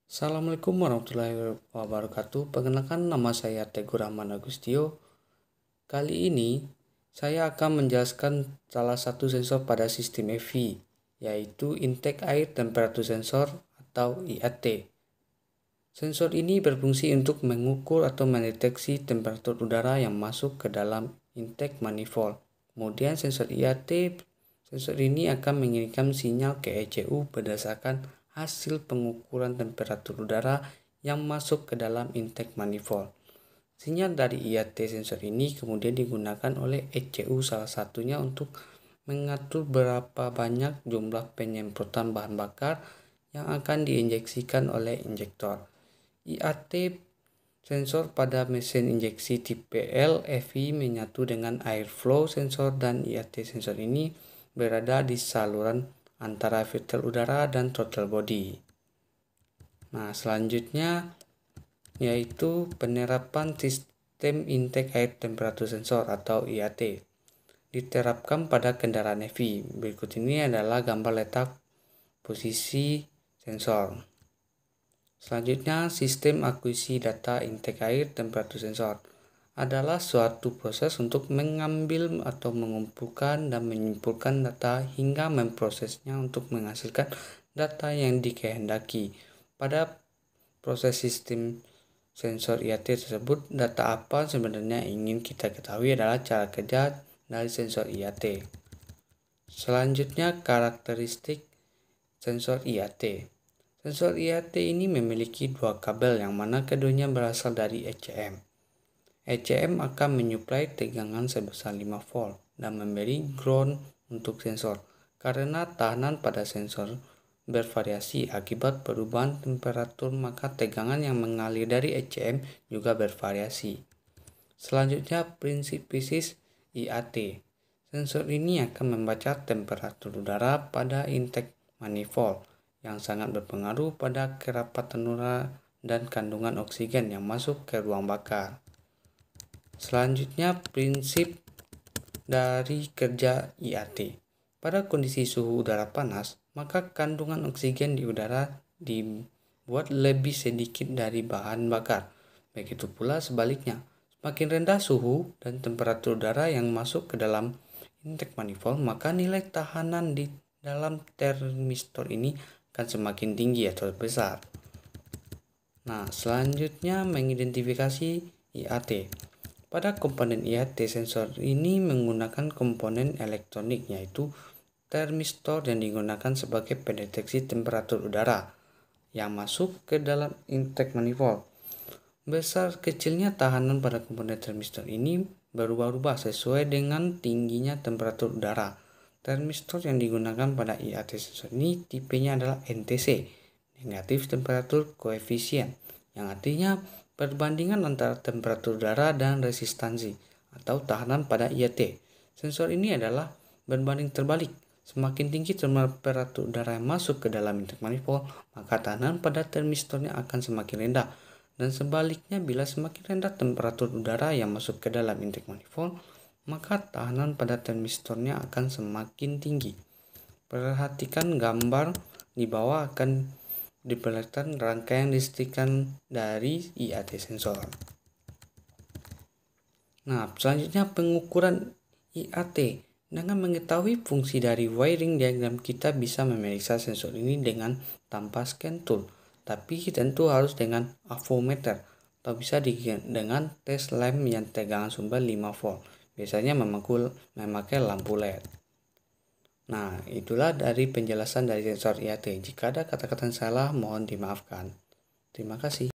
Assalamualaikum warahmatullahi wabarakatuh. Perkenalkan, nama saya Teguh Rahman Agustio. Kali ini saya akan menjelaskan salah satu sensor pada sistem EV, yaitu intake air temperature sensor atau IAT. Sensor ini berfungsi untuk mengukur atau mendeteksi temperatur udara yang masuk ke dalam intake manifold. Kemudian sensor ini akan mengirimkan sinyal ke ECU berdasarkan hasil pengukuran temperatur udara yang masuk ke dalam intake manifold. Sinyal dari IAT sensor ini kemudian digunakan oleh ECU salah satunya untuk mengatur berapa banyak jumlah penyemprotan bahan bakar yang akan diinjeksikan oleh injektor. IAT sensor pada mesin injeksi tipe LFI menyatu dengan airflow sensor, dan IAT sensor ini berada di saluran antara filter udara dan throttle body. Nah, selanjutnya yaitu penerapan sistem intake air temperature sensor atau IAT diterapkan pada kendaraan EV. Berikut ini adalah gambar letak posisi sensor. Selanjutnya, sistem akuisisi data intake air temperature sensor adalah suatu proses untuk mengambil atau mengumpulkan dan menyimpulkan data hingga memprosesnya untuk menghasilkan data yang dikehendaki. Pada proses sistem sensor IAT tersebut, data apa sebenarnya ingin kita ketahui adalah cara kerja dari sensor IAT. Selanjutnya, karakteristik sensor IAT. Sensor IAT ini memiliki dua kabel yang mana keduanya berasal dari ECM. ECM akan menyuplai tegangan sebesar 5 volt dan memberi ground untuk sensor. Karena tahanan pada sensor bervariasi akibat perubahan temperatur, maka tegangan yang mengalir dari ECM juga bervariasi. Selanjutnya, prinsip fisis IAT. Sensor ini akan membaca temperatur udara pada intake manifold yang sangat berpengaruh pada kerapatan udara dan kandungan oksigen yang masuk ke ruang bakar. Selanjutnya, prinsip dari kerja IAT. Pada kondisi suhu udara panas, maka kandungan oksigen di udara dibuat lebih sedikit dari bahan bakar. Begitu pula sebaliknya, semakin rendah suhu dan temperatur udara yang masuk ke dalam intake manifold, maka nilai tahanan di dalam termistor ini akan semakin tinggi atau besar. Nah, selanjutnya mengidentifikasi IAT. Pada komponen IAT, sensor ini menggunakan komponen elektronik yaitu termistor yang digunakan sebagai pendeteksi temperatur udara yang masuk ke dalam intake manifold. Besar kecilnya tahanan pada komponen termistor ini berubah-ubah sesuai dengan tingginya temperatur udara. Termistor yang digunakan pada IAT sensor ini tipenya adalah NTC, negatif temperatur koefisien, yang artinya perbandingan antara temperatur udara dan resistansi atau tahanan pada IAT. Sensor ini adalah berbanding terbalik. Semakin tinggi temperatur udara yang masuk ke dalam intake manifold, maka tahanan pada termistornya akan semakin rendah. Dan sebaliknya, bila semakin rendah temperatur udara yang masuk ke dalam intake manifold, maka tahanan pada termistornya akan semakin tinggi. Perhatikan gambar di bawah, akan diperlihatkan rangkaian listrikan dari IAT sensor. Nah, selanjutnya pengukuran IAT. Dengan mengetahui fungsi dari wiring diagram, kita bisa memeriksa sensor ini dengan tanpa scan tool, tapi tentu harus dengan avometer atau bisa dengan tes lamp yang tegangan sumber 5 volt. Biasanya memakai lampu LED. Nah, itulah dari penjelasan dari sensor IAT. Jika ada kata-kata salah, mohon dimaafkan. Terima kasih.